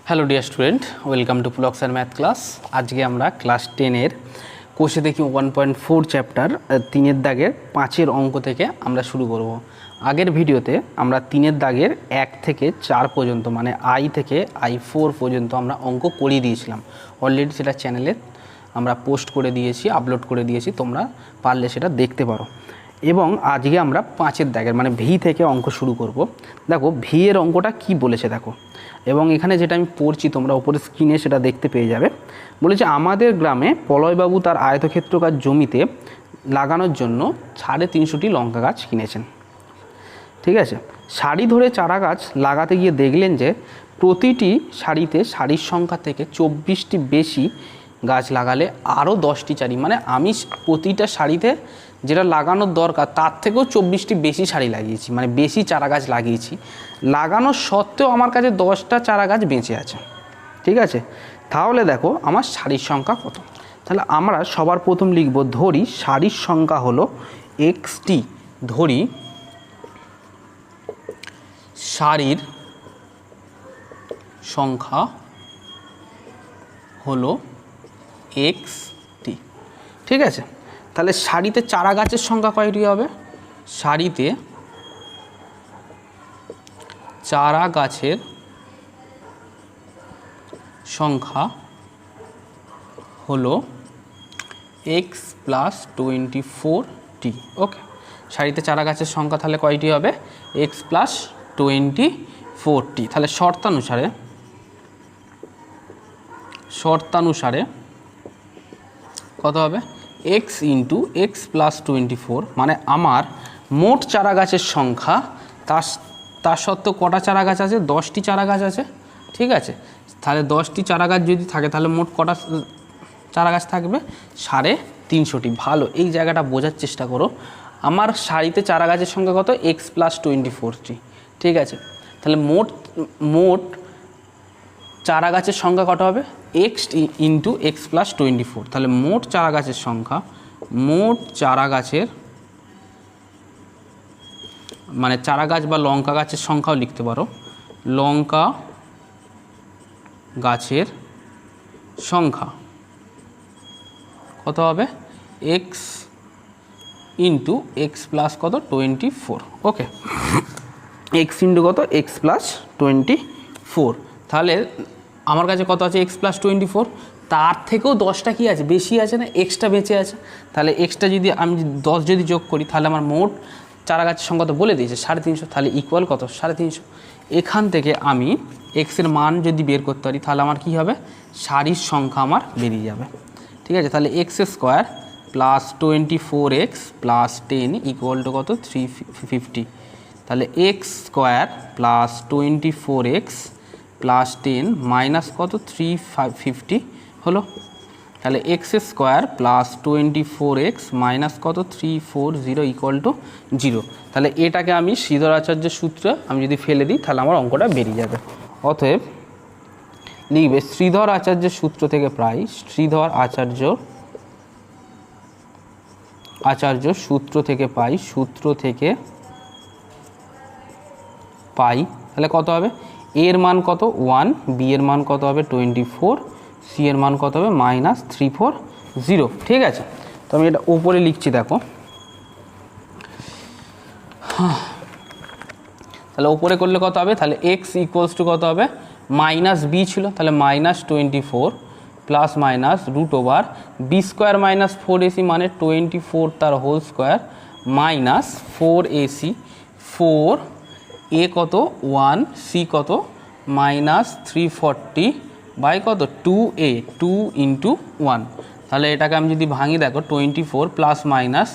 Hello dear student, welcome to blogs and math class. আজকে আমরা class 10-এর কোষে দেখি 1.4 চ্যাপ্টার 3-এর দাগের 5-এর অঙ্ক থেকে আমরা শুরু করব। আগের ভিডিওতে আমরা 3-এর দাগের 1 থেকে 4 পর্যন্ত মানে I থেকে I4 পর্যন্ত আমরা অঙ্ক করিয়ে দিয়েছিলাম। অলরেডি সেটা চ্যানেলে আমরা পোস্ট করে দিয়েছি, আপলোড করে দিয়েছি, তোমরা পারলে সেটা দেখতে পারো। এবং আজকে আমরা 5-এর দাগের মানে ভি থেকে অঙ্ক শুরু করব। দেখো ভি এর অঙ্কটা কি বলেছে দেখো, এবং এখানে যেটা আমি পড়ছি তোমরা উপরে স্ক্রিনে সেটা দেখতে পেয়ে যাবে। বলেছে আমাদের গ্রামে পলয়বাবু তার আয়তক্ষেত্রকার জমিতে লাগানোর জন্য 350টি লঙ্কা গাছ কিনেছেন। ঠিক আছে, সারি ধরে চারা গাছ লাগাতে গিয়ে দেখলেন যে প্রতিটি সারিতে সারির সংখ্যা থেকে 24টি বেশি গাছ লাগালে আরও 10টি চারি, মানে আমি প্রতিটা সারিতে যেটা লাগানোর দরকার তার থেকেও 24টি বেশি সারি লাগিয়েছি, মানে বেশি চারা গাছ লাগিয়েছি। লাগানোর সত্ত্বেও আমার কাছে 10টা চারা গাছ বেঁচে আছে। ঠিক আছে, তাহলে দেখো আমার সারির সংখ্যা কত। তাহলে আমরা সবার প্রথম লিখব, ধরি সারির সংখ্যা হলো এক্সটি। ধরি সারির সংখ্যা হলো এক্সটি। ঠিক আছে, তাহলে সারিতে চারা গাছের সংখ্যা কয়টি হবে? সারিতে চারা গাছের সংখ্যা হলো এক্স প্লাস 24টি। ওকে, সারিতে চারা গাছের সংখ্যা তাহলে কয়টি হবে? এক্স প্লাস 24টি। তাহলে শর্তানুসারে কত হবে? এক্স ইন্টু এক্স প্লাস 24, মানে আমার মোট চারা গাছের সংখ্যা, তার সত্ত্বেও কটা চারা গাছ আছে? 10টি চারা গাছ আছে। ঠিক আছে, তাহলে 10টি চারা গাছ যদি থাকে তাহলে মোট কটা চারা গাছ থাকবে? 350টি। ভালো, এই জায়গাটা বোঝার চেষ্টা করো। আমার সারিতে চারা গাছের সংখ্যা কত? এক্স প্লাস 24টি। ঠিক আছে, তাহলে মোট চারা গাছের সংখ্যা কত হবে? X into x plus 24। তাহলে মোট চারা গাছের সংখ্যা, মোট চারা গাছের মানে চারা গাছ বা লঙ্কা গাছের সংখ্যাও লিখতে পারো, লঙ্কা গাছের সংখ্যা কত হবে? এক্স ইন্টু এক্স প্লাস কত? 24। ওকে, এক্স ইন্টু কত? X plus 24। তাহলে আমার কাছে কত আছে? X plus 24। তার থেকেও 10টা কি আছে? বেশি আছে না, এক্সট্রা বেঁচে আছে। তাহলে এক্সট্রা যদি আমি 10 যদি যোগ করি তাহলে আমার মোট চারা গাছের সংখ্যা তো বলে দিয়েছে 350। তাহলে ইকুয়াল কত? 350। এখান থেকে আমি এক্সের মান যদি বের করতে পারি তাহলে আমার কি হবে? সারির সংখ্যা আমার বেরিয়ে যাবে। ঠিক আছে, তাহলে x square plus 24x plus 10 equal to কত? 350। তাহলে x square plus 24x plus 10 minus কত? 350 হলো। তাহলে x square plus 24x minus কত? 340 ইকুয়াল টু 0। তাহলে এটাকে আমি শ্রীধর আচার্যের সূত্রে আমি যদি ফেলে দিই তাহলে আমার অঙ্কটা বেরিয়ে যাবে। অতএব লিখবে শ্রীধর আচার্যের সূত্র থেকে প্রায়, শ্রীধর আচার্য সূত্র থেকে পাই, সূত্র থেকে পাই। তাহলে কত হবে? এর মান কত? 1, বি এর মান কত হবে? 24, সি এর মান কত হবে? মাইনাস 340। ঠিক আছে, তো আমি এটা উপরে লিখছি দেখো। তাহলে উপরে করলে কত হবে? তাহলে এক্স ইকুয়ালস টু কত হবে? মাইনাস বি ছিল, তাহলে minus 24 plus minus root over B square minus 4ac মানে 24 তার হোল স্কোয়ার মাইনাস 4ac, 4 এ কত? 1, সি কত? মাইনাস 340 বাই কত? 2a, 2 into 1। তাহলে এটাকে আমি যদি ভাঙি দেখো, 24 প্লাস মাইনাস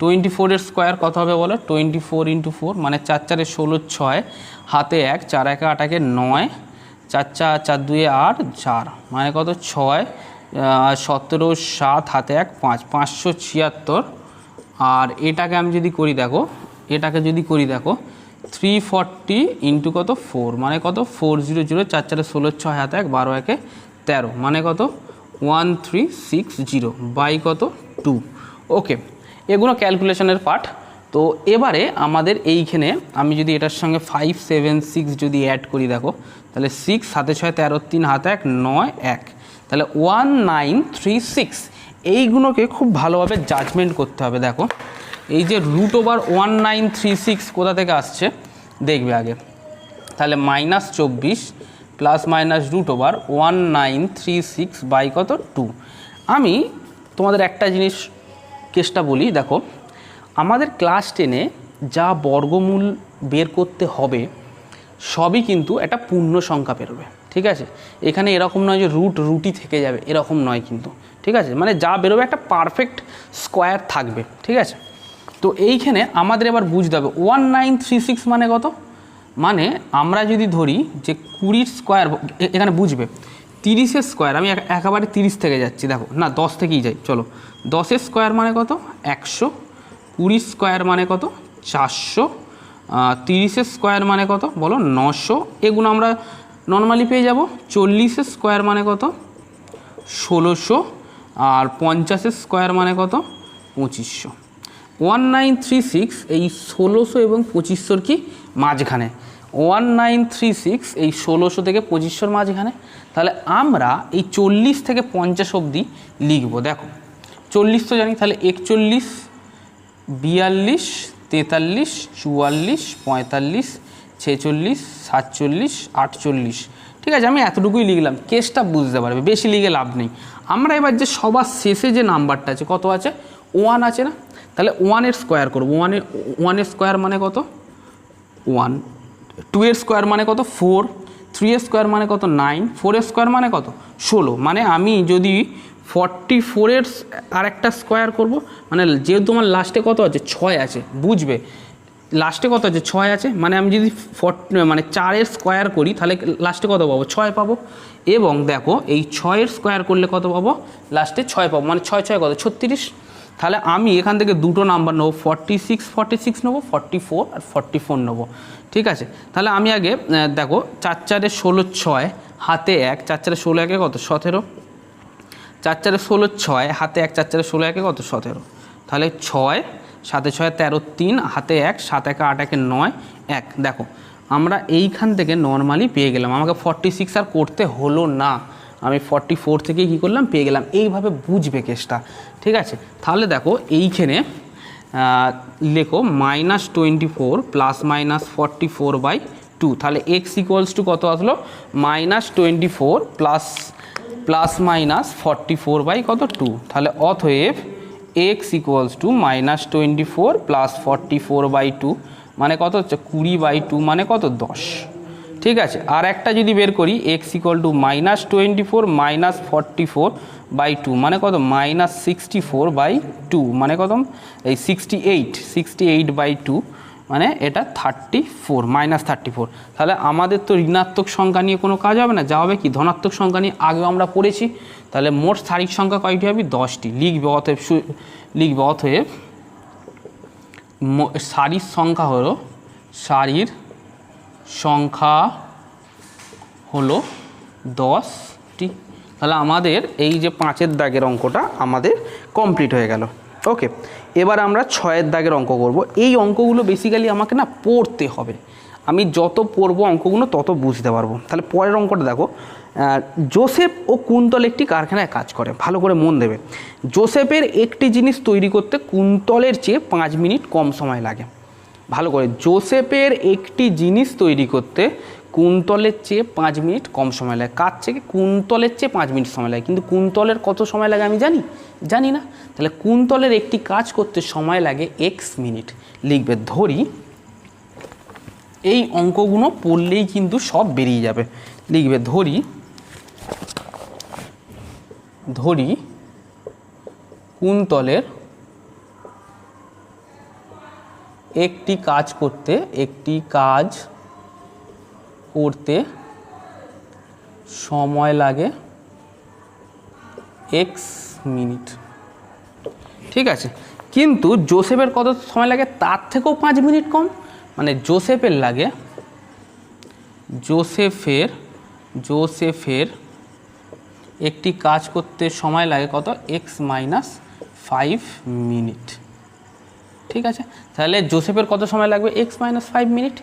24-এর স্কোয়ার কত হবে বলো? 24 ইন্টু 4 মানে 4 4 16, 6 হাতে 1, 4 1 8 9, 4 4 4 2 8 4 মানে কত? 6 17 7 হাতে 1 5, 576। আর এটাকে আমি যদি করি দেখো, 340 ইন্টু কত? 4 মানে কত? 400, 4 4 16, 6 হাতে 1 12 1 13 মানে কত? 1360 বাই কত? 2। ওকে, এগুলো ক্যালকুলেশনের পার্ট। তো এবারে আমাদের এইখানে আমি যদি এটার সঙ্গে 5 7 6 যদি অ্যাড করি দেখো, তাহলে 6 7 6 13 3 হাতে 1 9 1, তাহলে 1936। এইগুলোকে খুব ভালোভাবে জাজমেন্ট করতে হবে। দেখো এই যে √1936 কোথা থেকে আসছে দেখবে আগে, তাহলে -24 প্লাস মাইনাস √1936 বাই কত 2। আমি তোমাদের একটা জিনিস কেসটা বলি, দেখো আমাদের ক্লাস 10-এ যা বর্গমূল বের করতে হবে সবই কিন্তু একটা পূর্ণ সংখ্যা বেরোবে, ঠিক আছে। এখানে এরকম নয় যে রুটই থেকে যাবে, এরকম নয় কিন্তু, ঠিক আছে। মানে যা বেরোবে একটা পারফেক্ট স্কোয়ার থাকবে, ঠিক আছে। তো এইখানে আমাদের এবার বুঝতে হবে 1936 মানে কত, মানে আমরা যদি ধরি যে 20 স্কোয়ার, এখানে বুঝবে 30-এর স্কোয়ার, আমি একেবারে 30 থেকে যাচ্ছি, দেখো না 10 থেকেই যাই, চলো 10-এর স্কোয়ার মানে কত 100, 20 স্কোয়ার মানে কত 400, 30-এর স্কোয়ার মানে কত বলো 900, এগুলো আমরা নর্মালি পেয়ে যাব। 40-এর স্কোয়ার মানে কত 1600, আর 50-এর স্কোয়ার মানে কত 2500। 1936 এই 1600 এবং 2500 কি মাঝখানে, 1936 এই 1600 থেকে 2500 মাঝখানে। তাহলে আমরা এই 40 থেকে 50 অবধি লিখব। দেখো 40 তো জানি, তাহলে 41 42 43 44 45 46 47 48, ঠিক আছে। আমি এতটুকুই লিখলাম, কেসটা বুঝতে পারবে, বেশি লিখে লাভ নেই। আমরা এবার যে সবার শেষে যে নাম্বারটা আছে কত আছে 1 আছে না, তাহলে 1-এর স্কোয়ার করবো। 1-এর স্কোয়ার মানে কত 1, 2-এর স্কোয়ার মানে কত 4, 3-এর স্কোয়ার মানে কত 9, 4-এর স্কোয়ার মানে কত 16। মানে আমি যদি 44-এর আরেকটা স্কোয়ার করব, মানে যেহেতু তোমার লাস্টে কত আছে 6 আছে, বুঝবে লাস্টে কত আছে 6 আছে, মানে আমি যদি 4-এর স্কোয়ার করি তাহলে লাস্টে কত পাবো 6 পাবো। এবং দেখো এই 6-এর স্কোয়ার করলে কত পাবো লাস্টে 6 পাবো, মানে 6 6 কত 36। তাহলে আমি এখান থেকে দুটো নাম্বার নেবো, 46 নেবো, 44 আর 44 নেবো, ঠিক আছে। তাহলে আমি আগে দেখো 4 4 16 6 হাতে 1, 4 4 16 1 কত 17, 4 4 16 6 হাতে 1, 4 4 16 1 কত 17, তাহলে 6 7 6 13 3 হাতে 1, 7 1 8 1 9 1। দেখো আমরা এইখান থেকে নর্মালি পেয়ে গেলাম, আমাকে 46 আর করতে হলো না, আমি 44 থেকে কী করলাম পেয়ে গেলাম। এইভাবে বুঝবে কেসটা, ঠিক আছে। তাহলে দেখো এইখানে লেখো -24 প্লাস মাইনাস 44/2, তাহলে x ইকুয়ালস টু কত আসলো -24 প্লাস মাইনাস 44 বাই কত 2, তাহলে অতএব x ইকুয়ালস টু -24 প্লাস 44/2 মানে কত হচ্ছে 20/2 মানে কত 10, ঠিক আছে। আর একটা যদি বের করি x ইকুয়াল টু -24 মাইনাস 44/2 মানে কত -64/2 মানে কত এই 68/2 মানে এটা 34 -34। তাহলে আমাদের তো ঋণাত্মক সংখ্যা নিয়ে কোনো কাজ হবে না, যা হবে কি ধনাত্মক সংখ্যা নিয়ে আগেও আমরা পড়েছি। তাহলে মোট সারির সংখ্যা কয়টি হবে 10টি লিখবে। অতএব সারির সংখ্যা হলো হলো 10টি। তাহলে আমাদের এই যে 5-এর দাগের অঙ্কটা আমাদের কমপ্লিট হয়ে গেল। ওকে, এবার আমরা 6-এর দাগের অঙ্ক করব। এই অঙ্কগুলো বেসিক্যালি আমাকে না পড়তে হবে, আমি যত পড়বো অঙ্কগুলো তত বুঝতে পারবো। তাহলে পরের অঙ্কটা দেখো, জোসেফ ও কুন্তল একটি কারখানায় কাজ করে, ভালো করে মন দেবে। জোসেফের একটি জিনিস তৈরি করতে কুন্তলের চেয়ে 5 মিনিট কম সময় লাগে। ভালো করে, জোসেফের একটি জিনিস তৈরি করতে কুন্তলের চেয়ে 5 মিনিট কম সময় লাগে। কার থেকে? কুন্তলের চেয়ে 5 মিনিট সময় লাগে। কিন্তু কুন্তলের কত সময় লাগে আমি জানি না। তাহলে কুন্তলের একটি কাজ করতে সময় লাগে x মিনিট। লিখবে, ধরি এই অঙ্কগুলো পড়লেই কিন্তু সব বেরিয়ে যাবে। লিখবে, ধরি কুন্তলের একটি কাজ করতে সময় লাগে x মিনিট, ঠিক আছে। কিন্তু জোসেফের কত সময় লাগে তার থেকেও 5 মিনিট কম, মানে জোসেফের একটি কাজ করতে সময় লাগে কত x - 5 মিনিট। ঠিক আছে, তাহলে জোসেফের কত সময় লাগবে x মাইনাস 5 মিনিট।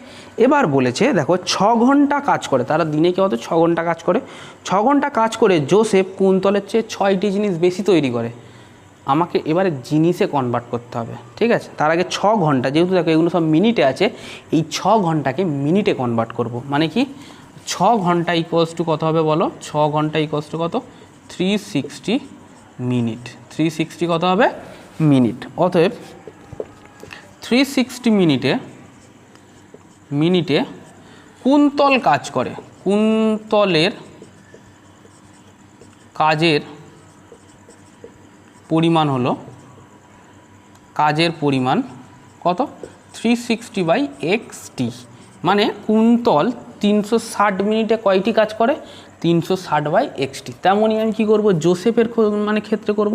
এবার বলেছে দেখো 6 ঘন্টা কাজ করে, তারা দিনে কি হতো 6 ঘন্টা কাজ করে, 6 ঘন্টা কাজ করে জোসেফ কুন্তলের চেয়ে 6টি জিনিস বেশি তৈরি করে। আমাকে এবারে জিনিসে কনভার্ট করতে হবে, ঠিক আছে। তার আগে 6 ঘন্টা, যেহেতু দেখো এগুলো সব মিনিটে আছে, এই 6 ঘন্টাকে মিনিটে কনভার্ট করব। মানে কি 6 ঘন্টা ইকুয়ালস টু কত হবে বলো, 6 ঘন্টা ইকুয়ালস টু কত 360 মিনিট, 360 কত হবে মিনিট। অতএব 360 মিনিটে কুন্তল কাজ করে, কুন্তলের কাজের পরিমাণ হলো, কাজের পরিমাণ কত 360/xt, মানে কুন্তল 360 মিনিটে কয়টি কাজ করে 360/xt। তেমনই আমি কী করব জোসেফের মানে ক্ষেত্রে করব।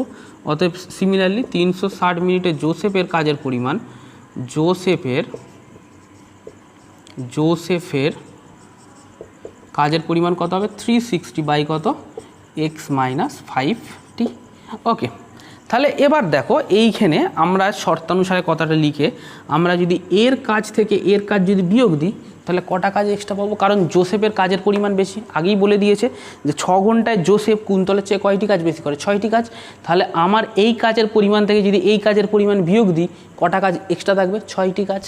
অতএব সিমিলারলি 360 মিনিটে জোসেফের কাজের পরিমাণ, জোসেফের কাজের পরিমাণ কত হবে 360 কত x মাইনাস 5t। ওকে, তাহলে এবার দেখো এইখানে আমরা শর্তানুসারে কথাটা লিখে আমরা যদি এর কাজ থেকে এর কাজ যদি বিয়োগ দিই তাহলে কটা কাজ এক্সট্রা পাবো, কারণ জোসেফের কাজের পরিমাণ বেশি। আগেই বলে দিয়েছে যে 6 ঘন্টায় জোসেফ কুন্তলের চেয়ে কয়টি কাজ বেশি করে, 6টি কাজ। তাহলে আমার এই কাজের পরিমাণ থেকে যদি এই কাজের পরিমাণ বিয়োগ দিই কটা কাজ এক্সট্রা থাকবে, 6টি কাজ।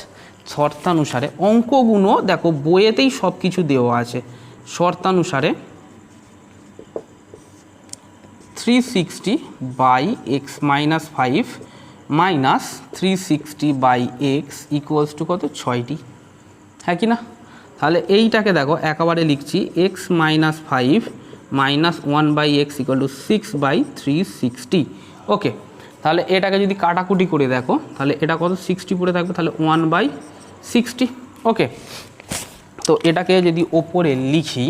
শর্তানুসারে অঙ্কগুলো দেখো বইয়েতেই সব কিছু দেওয়া আছে। শর্তানুসারে 360/x minus 5 minus 360/x equals to কত 6টি, হ্যাঁ কি না। তাহলে এইটাকে দেখো একেবারে লিখছি x minus 5 minus 1/x equal to 6/360। ওকে, তাহলে এটাকে যদি কাটাকুটি করে দেখো তাহলে এটা কত 60 পড়ে থাকবে, তাহলে 1/60। ওকে, তো এটাকে যদি ওপরে লিখি,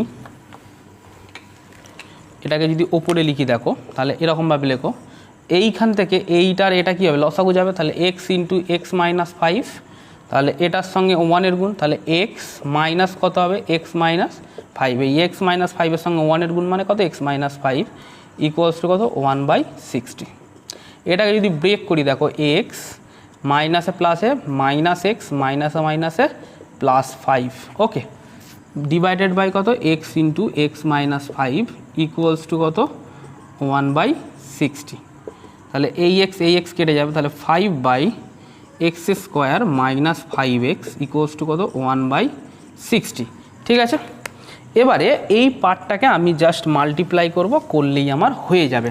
দেখো তাহলে এরকমভাবে লেখো, এইখান থেকে এইটার এটা কী হবে লসাগু যাবে, তাহলে x ইন্টু x মাইনাস 5, তাহলে এটার সঙ্গে 1-এর গুণ, তাহলে x মাইনাস কত হবে x মাইনাস 5, এই x মাইনাস 5-এর সঙ্গে 1-এর গুণ মানে কত x মাইনাস 5 ইকুয়ালস টু কত 1/60। এটাকে যদি ব্রেক করি দেখো x মাইনাসে প্লাসে মাইনাস x মাইনাসে মাইনাসে প্লাস 5। ওকে, ডিভাইডেড বাই কত x into x minus 5 equals to কত 1/60। তাহলে এই x কেটে যাবে, তাহলে 5/x square minus 5x equals to কত 1/60। ঠিক আছে, এবারে এই পার্টটাকে আমি জাস্ট মাল্টিপ্লাই করলেই আমার হয়ে যাবে।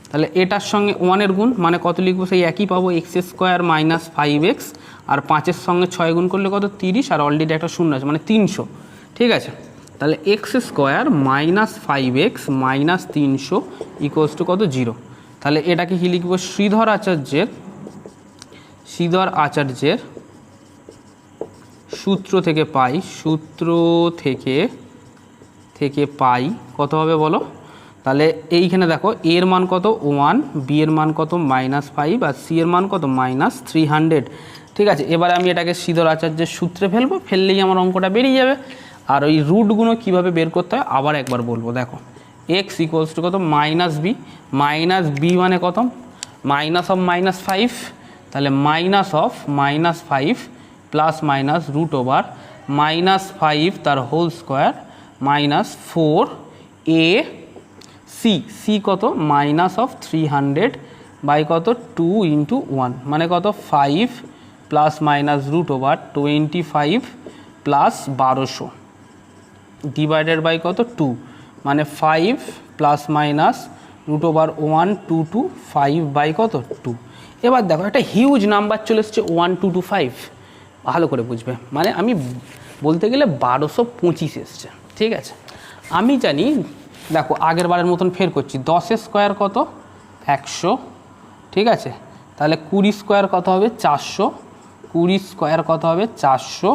তাহলে এটার সঙ্গে 1-এর গুণ মানে কত লিখবো, সেই একই পাবো x স্কোয়ার মাইনাস 5x, আর 5-এর সঙ্গে 6 গুণ করলে কত 30, আর অলরেডি একটা শূন্য আছে মানে 300। ঠিক আছে, তাহলে x square minus 5x minus 300 equals to কত 0। তাহলে এটাকে কি লিখবো, শ্রীধর আচার্যের সূত্র থেকে পাই কত হবে বলো। তাহলে এইখানে দেখো এর মান কত 1, বি এর মান কত -5, আর সি এর মান কত -300। ঠিক আছে, এবারে আমি এটাকে শ্রীধর আচার্যের সূত্রে ফেললেই আমার অঙ্কটা বেরিয়ে যাবে। আর ওই রুটগুলো কীভাবে বের করতে হয় আবার একবার বলবো। দেখো x ইকুয়ালস টু কত -b, -b মানে কত মাইনাস অফ -5, তাহলে minus of -5 plus minus root over -5 তার whole square minus 4a C কত মাইনাস অফ 300 বাই কত 2 ইন্টু 1 মানে কত 5 plus minus root over 25 plus 1200 divided by কত 2 মানে 5 plus minus root over 1225 by কত 2। এবার দেখো একটা হিউজ নাম্বার চলে এসছে 1225, ভালো করে বুঝবে, মানে আমি বলতে গেলে 1225 এসছে। ঠিক আছে, আমি জানি দেখো আগের বারের মতন ফের করছি, 10 স্কোয়ার কত 100। ঠিক আছে, তাহলে 20 স্কোয়ার কত হবে 400, 20 স্কোয়ার কত হবে 400,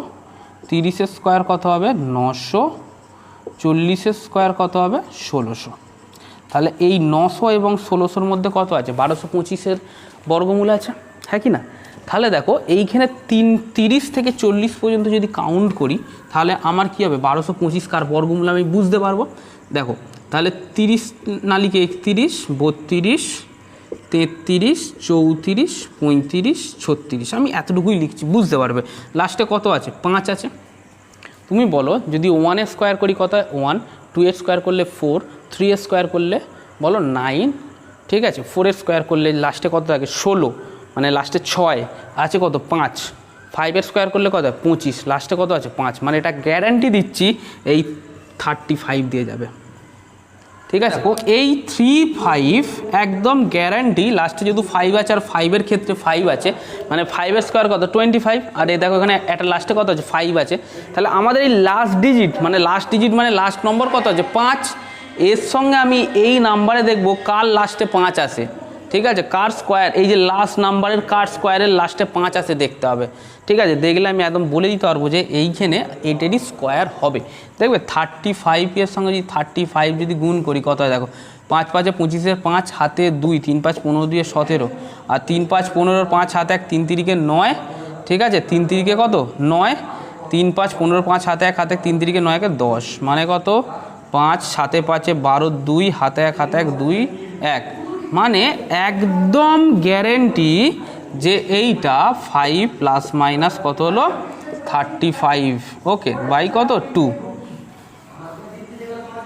30 স্কোয়ার কত হবে 900, 40 স্কোয়ার কত হবে 1600। তাহলে এই 900 এবং 1600-র মধ্যে কত আছে 1225-এর বর্গমূল আছে, হ্যাঁ কি না। তাহলে দেখো এইখানে 30 থেকে 40 পর্যন্ত যদি কাউন্ট করি তাহলে আমার কি হবে 1225 কার বর্গমূল আমি বুঝতে পারবো। দেখো তাহলে 30 না লিখে 31, 32, 33, 34, 35, 36, আমি এতটুকুই লিখছি, বুঝতে পারবে। লাস্টে কত আছে? 5 আছে। তুমি বলো যদি 1 এর স্কোয়ার করি কত হয়? 1, 2 এর স্কোয়ার করলে 4, 3 এর স্কোয়ার করলে বলো 9, ঠিক আছে, 4 এর স্কোয়ার করলে লাস্টে কত থাকে? 16, মানে লাস্টে 6 আছে কত? 5, 5 এর স্কোয়ার করলে কত হয়? 25, লাস্টে কত আছে? 5, মানে এটা গ্যারান্টি দিচ্ছি এই 35 দিয়ে যাবে, ঠিক আছে। ও এই 3, 5 একদম গ্যারান্টি, লাস্টে যেহেতু 5 আছে আর 5-এর ক্ষেত্রে 5 আছে, মানে 5 এর স্কোয়ার কত? 25, আর এই দেখো এখানে একটা লাস্টে কত আছে? 5 আছে। তাহলে আমাদের এই লাস্ট ডিজিট মানে লাস্ট নম্বর কত আছে? 5। এর সঙ্গে আমি এই নাম্বারে দেখবো কার লাস্টে 5 আসে, ঠিক আছে, কার স্কোয়ার, এই যে লাস্ট নাম্বারের কার স্কোয়ারের লাস্টে 5 আসে দেখতে হবে, ঠিক আছে। দেখলে আমি একদম বলে দিতে পারবো যে এইখানে এটারই স্কোয়ার হবে। দেখবে 35 এর সঙ্গে যদি 35 যদি গুণ করি কত হয়? দেখো 5 5 25, 5 হাতে 2, 3 5 15, 2 17, আর 3 5 15, 5 হাতে 1, 3 3 9, ঠিক আছে, 3 3 কত? 9, 3 5 15, 5 হাতে 1, হাতে 3 3 9 10, মানে কত? 5 7 5 12, 2 হাতে 1, 2 1, মানে একদম গ্যারেন্টি যে এইটা 5 প্লাস মাইনাস কত হলো? 35, ওকে, বাই কত? 2।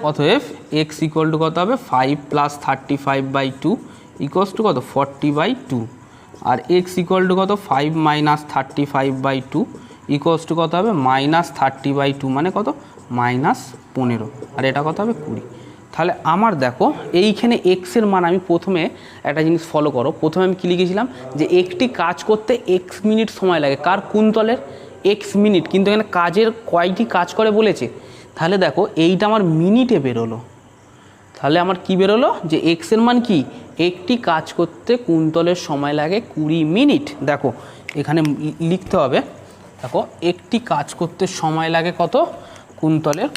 অতএব এক্স ইকুয়াল টু কত হবে? 5 প্লাস 35/2 ইকুয়ালস টু কত? 40/2, আর এক্স ইকুয়াল টু কত? 5 মাইনাস 35/2 ইকুয়ালস টু কত হবে? মাইনাস 30/2, মানে কত? -15, আর এটা কত হবে? 20। তাহলে আমার দেখো এইখানে এক্সের মান, আমি প্রথমে একটা জিনিস ফলো করো, প্রথমে আমি কী লিখেছিলাম যে একটি কাজ করতে এক্স মিনিট সময় লাগে, কার? কুন্তলের। এক্স মিনিট, কিন্তু এখানে কাজের কয়টি কাজ করে বলেছে, তাহলে দেখো এইটা আমার মিনিটে বেরোলো, তাহলে আমার কি বেরোলো? যে এক্সের মান কি? একটি কাজ করতে কুন্তলের সময় লাগে 20 মিনিট। দেখো এখানে লিখতে হবে, দেখো একটি কাজ করতে সময় লাগে কত? কুন্তলের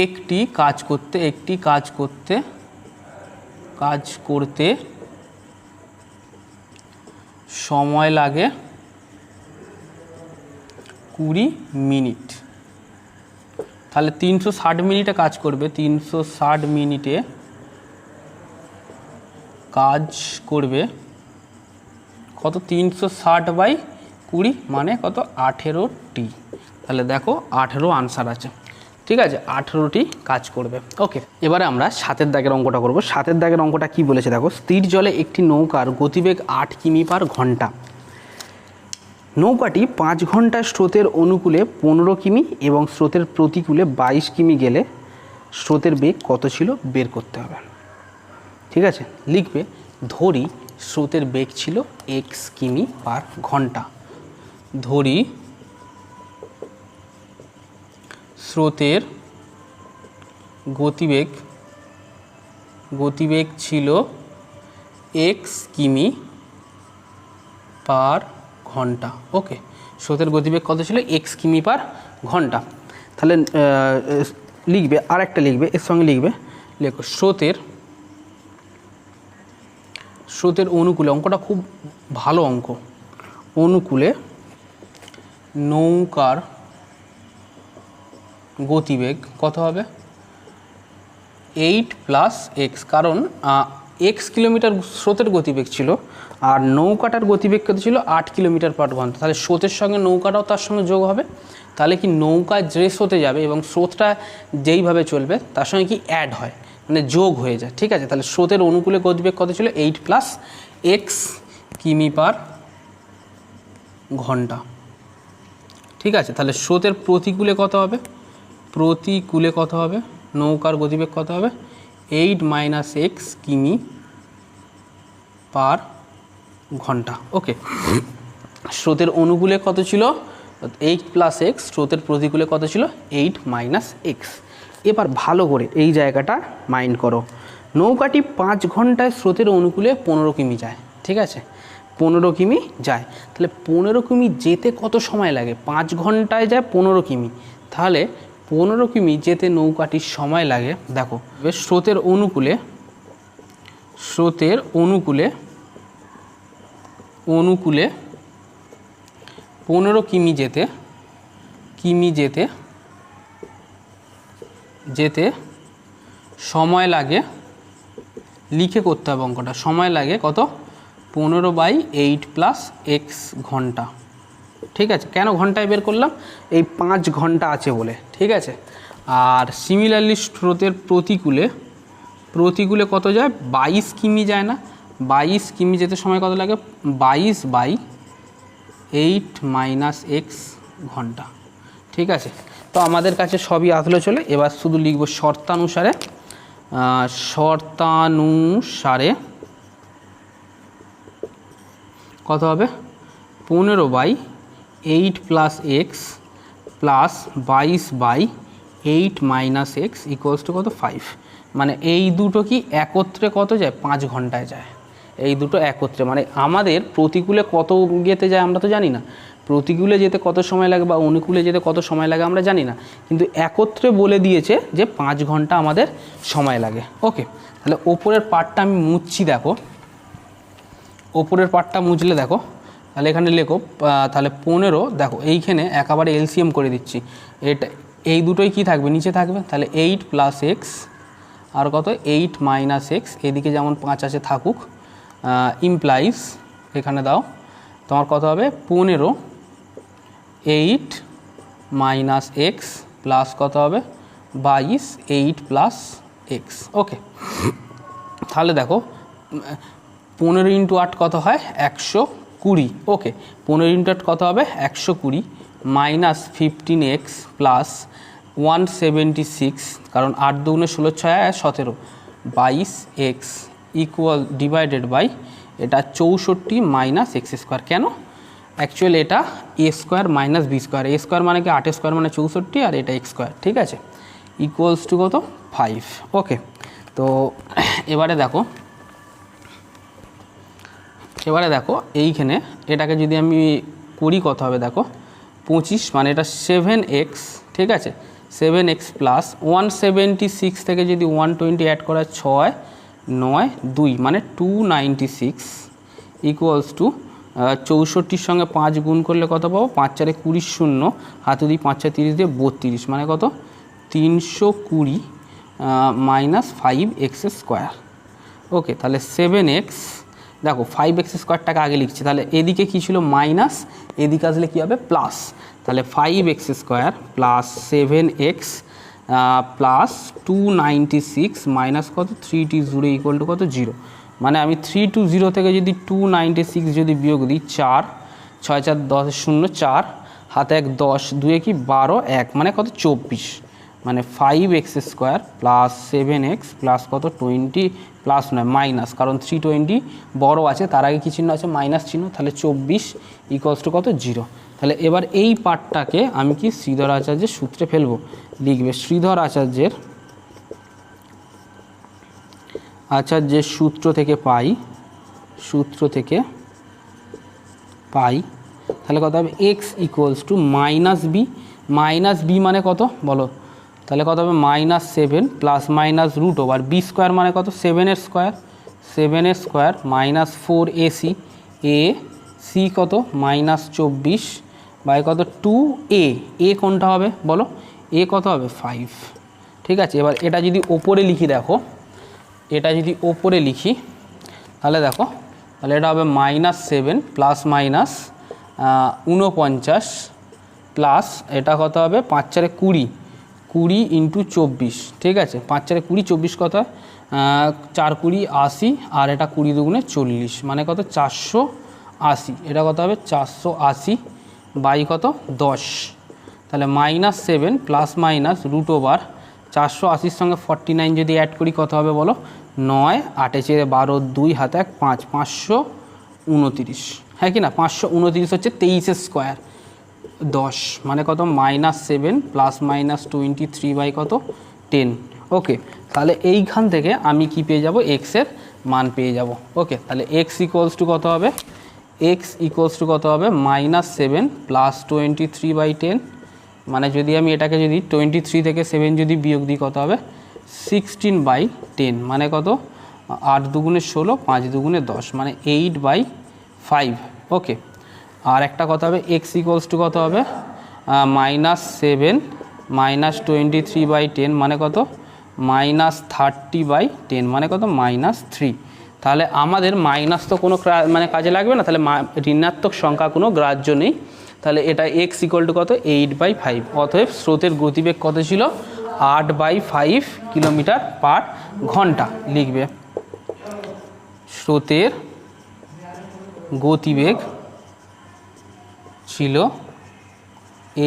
একটি কাজ করতে সময় লাগে 20 মিনিট। তাহলে 360 মিনিটে কাজ করবে, 360 মিনিটে কাজ করবে কত? 360/20, মানে কত? 18টি। তাহলে দেখো 18 আনসার আছে, ঠিক আছে, 18টি কাজ করবে। ওকে, এবারে আমরা 7 দাগের অঙ্কটা করব। 7 দাগের অঙ্কটা কি বলেছে দেখো, স্থির জলে একটি নৌকার গতিবেগ 8 কিমি/ঘন্টা। নৌকাটি 5 ঘন্টায় স্রোতের অনুকূলে 15 কিমি এবং স্রোতের প্রতিকূলে 22 কিমি গেলে স্রোতের বেগ কত ছিল বের করতে হবে, ঠিক আছে। লিখবে ধরি স্রোতের বেগ ছিল x কিমি/ঘন্টা। ধরি স্রোতের গতিবেগ ছিল x কিমি/ঘন্টা। ওকে, স্রোতের গতিবেগ কত ছিল? x কিমি/ঘন্টা। তাহলে লিখবে, আর একটা লিখবে এর সঙ্গে, লেখো স্রোতের অনুকূলে, অঙ্কটা খুব ভালো অঙ্ক, অনুকূলে নৌকার গতিবেগ কত হবে? 8 + x, কারণ x কিলোমিটার স্রোতের গতিবেগ ছিল আর নৌকাটার গতিবেগ কত ছিল? 8 কিমি/ঘন্টা। তাহলে স্রোতের সঙ্গে নৌকাটাও তার সঙ্গে যোগ হবে, তাহলে কি নৌকা যে স্রোতে যাবে এবং স্রোতটা যেইভাবে চলবে তার সঙ্গে কি অ্যাড হয়, মানে যোগ হয়ে যায়, ঠিক আছে। তাহলে স্রোতের অনুকূলে গতিবেগ কত ছিল? 8 + x কিমি/ঘন্টা, ঠিক আছে। তাহলে স্রোতের প্রতিকূলে কত হবে? নৌকার গতিবেগ কত হবে? 8 - x কিমি/ঘন্টা। ওকে, স্রোতের অনুকূলে কত ছিল? 8 + x, স্রোতের প্রতিকূলে কত ছিল? 8 - x। এবার ভালো করে এই জায়গাটা মাইন্ড করো, নৌকাটি 5 ঘন্টায় স্রোতের অনুকূলে 15 কিমি যায়, ঠিক আছে, 15 কিমি যায়। তাহলে 15 কিমি যেতে কত সময় লাগে? 5 ঘন্টায় যায় 15 কিমি, তাহলে 15 কিমি যেতে নৌকাটির সময় লাগে, দেখো স্রোতের অনুকূলে 15 কিমি যেতে সময় লাগে, লিখে করতে হবে অঙ্কটা, সময় লাগে কত 15/8 + x ঘন্টা। ঠিক আছে, কেন ঘন্টায় বের করলাম, এই 5 ঘন্টা আছে বলে। ঠিক আছে, আর সিমিলারলি স্রোতের প্রতিকূলে কত যায়, 22 কিমি যায় না, 22 কিমি যেতে সময় কত লাগে, 22/8 - x ঘন্টা। ঠিক আছে, তো আমাদের কাছে সবই আসলো চলে, এবার শুধু লিখব শর্তানুসারে কত হবে 15/8 + x + 22/8 - x = কত 5। মানে এই দুটো কি একত্রে কত যায়, 5 ঘন্টায় যায়। এই দুটো একত্রে, মানে আমাদের প্রতিকূলে কত যেতে যায় আমরা তো জানি না, প্রতিকূলে যেতে কত সময় লাগে বা অনুকূলে যেতে কত সময় লাগে আমরা জানি না, কিন্তু একত্রে বলে দিয়েছে যে 5 ঘন্টা আমাদের সময় লাগে। ওকে, তাহলে ওপরের পার্টটা আমি মুছছি, দেখো ওপরের পার্টটা মুছলে দেখো, তাহলে এখানে লেখো তাহলে 15, দেখো এইখানে একেবারে এলসিএম করে দিচ্ছি, এটা এই দুটোই কি থাকবে, নিচে থাকবে, তাহলে 8 + x আর কত 8 - x, এদিকে যেমন 5 আছে থাকুক, ইমপ্লাইজ এখানে দাও তোমার কত হবে 15/8 - x প্লাস কত হবে 22/8 + x। ওকে, তাহলে দেখো 15 × 8 কত হয় 120। ওকে, 15 × 8 কত হবে 120 - 15x প্লাস 176, কারণ 8 দুগুণে 16 6 17, 22x ডিভাইডেড বাই এটা 64 - x²। কেন, অ্যাকচুয়ালি এটা a² - b², a² মানে কি 8² মানে 64 আর এটা x²। ঠিক আছে, = কত 5। ওকে, তো এবারে দেখো এইখানে এটাকে যদি আমি করি কত হবে, দেখো 25 মানে এটা 7x। ঠিক আছে, 7x প্লাস 176 থেকে যদি 120 অ্যাড করা 6 9 2 মানে 296 = 64 সঙ্গে 5 গুণ করলে কত পাবো, 5 × 4 = 20, 0 হাতে দিই 5 × 4 = 30 দিয়ে 32, মানে কত 320 - 5x²। ওকে, তাহলে 7x, দেখো 5x² আগে লিখছি, তাহলে এদিকে কি ছিল মাইনাস, এদিকে আসলে কী হবে প্লাস, তাহলে 5x² plus 7x plus 296 minus কত 3t0 = কত 0। মানে আমি 320 থেকে যদি 296 যদি বিয়োগ দিই 4 6 4 10 0 4 হাতে 1 10 2 কি 12 1 মানে কত 24, মানে 5x² প্লাস 7x প্লাস কত 20 প্লাস নয় মাইনাস, কারণ 320 বড় আছে তার আগে কী চিহ্ন আছে মাইনাস চিহ্ন, তাহলে 24 = কত 0। তাহলে এবার এই পার্টটাকে আমি কি শ্রীধর আচার্যের সূত্রে ফেলবো, লিখবে শ্রীধর আচার্যের সূত্র থেকে পাই, তাহলে কত হবে x = -b মানে কত বলো, তাহলে কত হবে -7 প্লাস মাইনাস √b² মানে কত 7² -4ac ac কত -24 বাই কত 2a, কোনটা হবে বলো, কত হবে 5। ঠিক আছে, এবার এটা যদি ওপরে লিখি, দেখো এটা যদি ওপরে লিখি তাহলে দেখো, তাহলে এটা হবে -7 প্লাস মাইনাস 49 প্লাস এটা কত হবে 5 × 4 = 20 20 × 24। ঠিক আছে, 5 × 4 = 20 24 কত 4 × 20 80 আর এটা 20 দুগুণে 40 মানে কত 480, এটা কত হবে 480 বাই কত 10, তাহলে -7 প্লাস মাইনাস √480 সঙ্গে 49 যদি অ্যাড করি কত হবে বলো 9 8 × 12 2 হাতে 1 5 529, হ্যাঁ কি না 529 হচ্ছে 23² 10 মানে কত -7 প্লাস মাইনাস 23 বাই কত 10। ওকে, তাহলে এইখান থেকে আমি কি পেয়ে যাব, x এর মান পেয়ে যাব। ওকে, তাহলে x = কত হবে, x = কত হবে -7 প্লাস 23/10, মানে যদি আমি এটাকে যদি 23 থেকে 7 যদি বিয়োগ দিই কত হবে 16/10, মানে কত 8 দুগুণে 16 5 দুগুণে 10 মানে 8/5। ওকে, আর একটা কথা হবে x = কত হবে -7 - 23/10 মানে কত -30/10 মানে কত -3। তাহলে আমাদের মাইনাস তো কোনো মানে কাজে লাগবে না, তাহলে ঋণাত্মক সংখ্যা কোনো গ্রাহ্য নেই। তাহলে এটা x = কত 8/5। অতএব স্রোতের গতিবেগ কত ছিল 8/5 কিলোমিটার/ঘন্টা লিখবে। স্রোতের গতিবেগ ছিল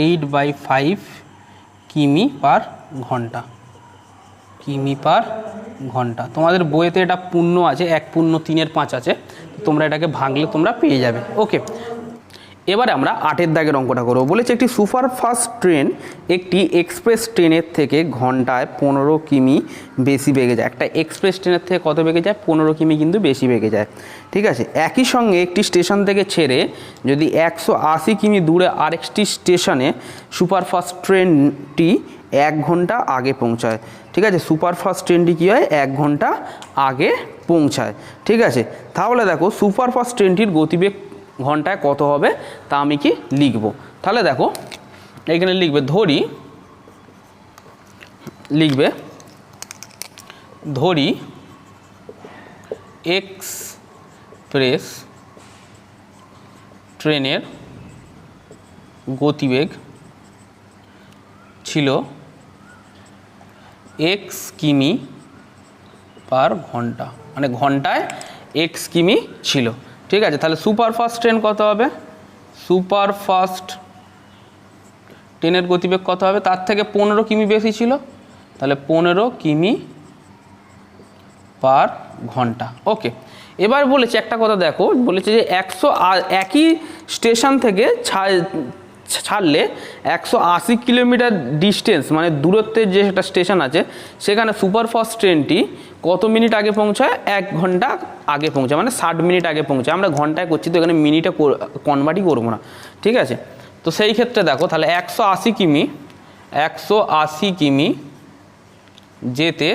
8/5 কিমি/ঘন্টা। কিমি/ঘন্টা। তোমাদের বইয়েতে এটা পূর্ণ আছে, 1/3 আছে, তোমরা এটাকে ভাঙলে তোমরা পেয়ে যাবে। ওকে, এবারে আমরা 8 দাগের অঙ্কটা করবো। বলেছে একটি সুপারফাস্ট ট্রেন একটি এক্সপ্রেস ট্রেনের থেকে ঘন্টায় 15 কিমি বেশি বেগে যায়। একটা এক্সপ্রেস ট্রেনের থেকে কত বেগে যায় 15 কিমি কিন্তু বেশি বেগে যায়। ঠিক আছে, একই সঙ্গে একটি স্টেশন থেকে ছেড়ে যদি 180 কিমি দূরে আরেকটি স্টেশনে সুপারফাস্ট ট্রেনটি 1 ঘন্টা আগে পৌঁছায়। ঠিক আছে, সুপারফাস্ট ট্রেনটি কী হয় 1 ঘন্টা আগে পৌঁছায়। ঠিক আছে, তাহলে দেখো সুপারফাস্ট ট্রেনটির গতিবেগ ঘন্টায় কত হবে তা আমি কি লিখব। তাহলে দেখো এখানে ধরি এক্সপ্রেস ট্রেনের গতিবেগ ছিল x কিমি/ঘন্টা, মানে ঘন্টায় x কিমি ছিল। ঠিক আছে, তাহলে সুপারফাস্ট ট্রেন কত হবে, সুপারফাস্ট ট্রেনের গতিবেগ কত হবে, তার থেকে 15 কিমি বেশি ছিল, তাহলে 15 কিমি/ঘন্টা। ওকে, এবার বলেছে একটা কথা দেখো, বলেছে যে একই স্টেশন থেকে ছাড়লে 180 কিলোমিটার ডিস্টেন্স মানে দূরত্বের যে একটা স্টেশন আছে সেখানে সুপারফাস্ট ট্রেনটি কত মিনিট আগে পৌঁছায় 1 ঘন্টা আগে পৌঁছায়, মানে 60 মিনিট আগে পৌঁছায়। আমরা ঘন্টায় করছি তো এখানে মিনিটে কনভার্টই করবো না। ঠিক আছে, তো সেই ক্ষেত্রে দেখো তাহলে 180 কিমি যেতে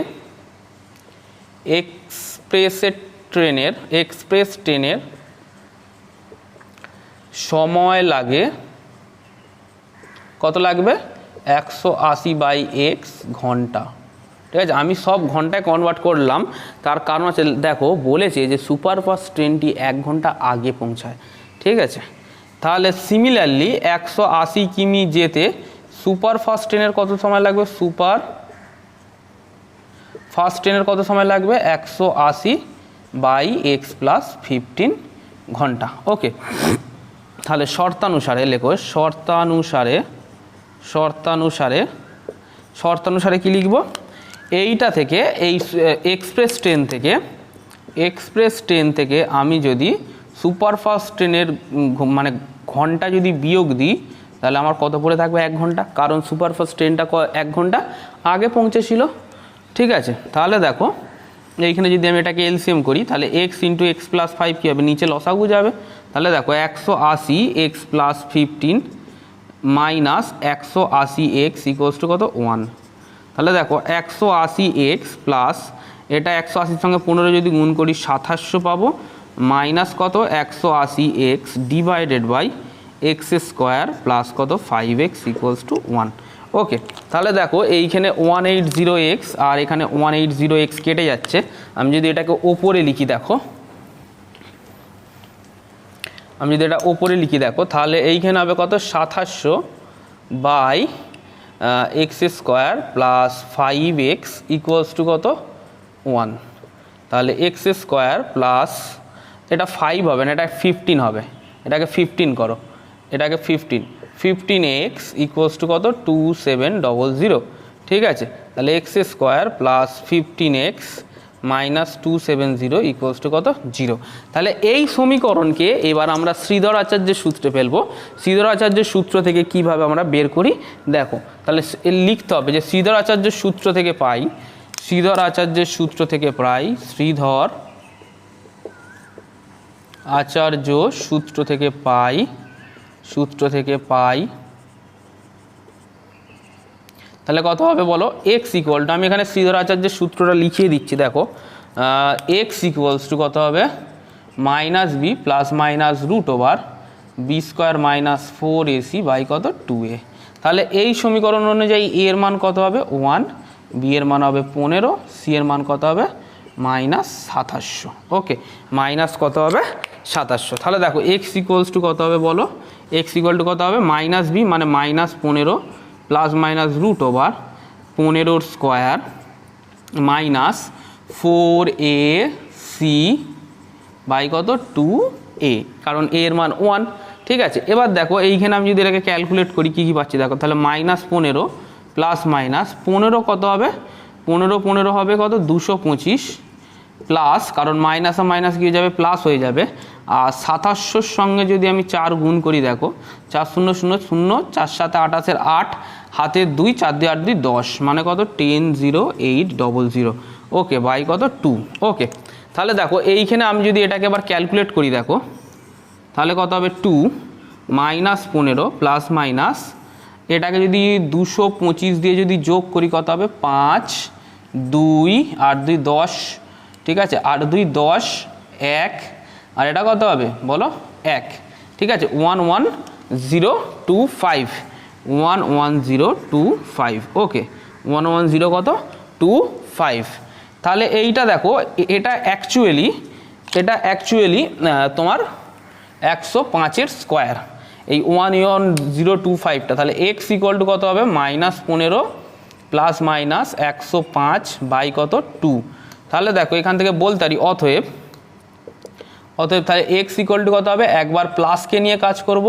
এক্সপ্রেস ট্রেনের সময় লাগে কত লাগবে 180/x ঘন্টা। ঠিক আছে, আমি সব ঘন্টায় কনভার্ট করলাম, তার কারণ আছে দেখো বলেছে যে সুপারফাস্ট ট্রেনটি 1 ঘন্টা আগে পৌঁছায়। ঠিক আছে, তাহলে সিমিলারলি 180 কিমি যেতে সুপারফাস্ট ট্রেনের কত সময় লাগবে, সুপারফাস্ট ট্রেনের কত সময় লাগবে 180/x + 15 ঘন্টা। ওকে, তাহলে শর্তানুসারে লেখো, শর্তানুসারে কি লিখব, এইটা থেকে এই এক্সপ্রেস ট্রেন থেকে আমি যদি সুপারফাস্ট ট্রেনের মানে ঘন্টা যদি বিয়োগ দিই তাহলে আমার কত পড়ে থাকবে 1 ঘন্টা, কারণ সুপারফাস্ট ট্রেনটা 1 ঘন্টা আগে পৌঁছেছিল। ঠিক আছে, তাহলে দেখো এইখানে যদি আমি এটাকে এলসিএম করি তাহলে x × x + 5 কী হবে, নিচে লসাগু যাবে। তাহলে দেখো 180x + 15 - 180x = কত 1। তাহলে দেখো 180x প্লাস এটা 180 সঙ্গে 15 যদি গুণ করি 2700 পাবো, মাইনাস কত 180x / x² + কত 5x = 1। ওকে, তাহলে দেখো এইখানে 180x আর এখানে 180x কেটে যাচ্ছে। আমি যদি এটাকে ওপরে লিখি দেখো, তাহলে এইখানে হবে কত 2700/x² + 5x = কত 1। তাহলে x² প্লাস এটা 5 হবে না, এটা 15 হবে, এটাকে 15 করো, এটাকে 15x = কত 2700। ঠিক আছে, তাহলে x² + 15x - 270 = কত 0। তাহলে এই সমীকরণকে এবার আমরা শ্রীধর আচার্যের সূত্রে ফেলবো। শ্রীধর আচার্যের সূত্র থেকে কিভাবে আমরা বের করি দেখো, তাহলে লিখতে হবে যে শ্রীধর আচার্যের সূত্র থেকে পাই, শ্রীধর আচার্যের সূত্র থেকে পাই তাহলে কত হবে বলো, x = আমি এখানে শ্রীধর আচার্যের সূত্রটা লিখিয়ে দিচ্ছি দেখো, x = কত হবে -b ± √b² - 4ac / কত 2a। তাহলে এই সমীকরণ অনুযায়ী a এর মান কত হবে 1, বি এর মান হবে 15, সি এর মান কত হবে -2700। ওকে, মাইনাস কত হবে 2700। তাহলে দেখো এক্স ইকুয়ালস টু কত হবে বলো, এক্স ইকুয়াল টু কত হবে মাইনাস বি মানে -15 plus minus root over 15 square minus 4ac by কত 2a, কারণ a এর মান 1। ঠিক আছে, এবার দেখো এইখানে আমি যদি এটাকে ক্যালকুলেট করি কী কী পাচ্ছি দেখো, তাহলে -15 প্লাস মাইনাস 15 কত হবে 15 হবে কত 225 প্লাস, কারণ মাইনাস আর মাইনাস গিয়ে যাবে প্লাস হয়ে যাবে, আর 2700-র সঙ্গে যদি আমি 4 গুণ করি দেখো 4 0 0 0 4 7 28-এর 8 হাতে 2 4 2 8 2 10 মানে কত 10,0800। ওকে, বাই কত 2। ওকে, তাহলে দেখো এইখানে আমি যদি এটাকে আবার ক্যালকুলেট করি দেখো, তাহলে কত হবে 2 -15 প্লাস মাইনাস এটাকে যদি 225 দিয়ে যদি যোগ করি কত হবে 5 2 8 2 10। ঠিক আছে, 8 2 10 1, আর এটা কত হবে বলো 1। ঠিক আছে, 11025 11025। ওকে, 110 কত 25। তাহলে এইটা দেখো এটা অ্যাকচুয়ালি তোমার 105-এর স্কোয়ার, এই 11025টা। তাহলে এক্স ইকুয়াল টু কত হবে -15 প্লাস মাইনাস 105 বাই কত 2। তাহলে দেখো এখান থেকে বলতে পারি অতএব তাহলে এক্স ইকুয়াল টু কত হবে, একবার প্লাসকে নিয়ে কাজ করব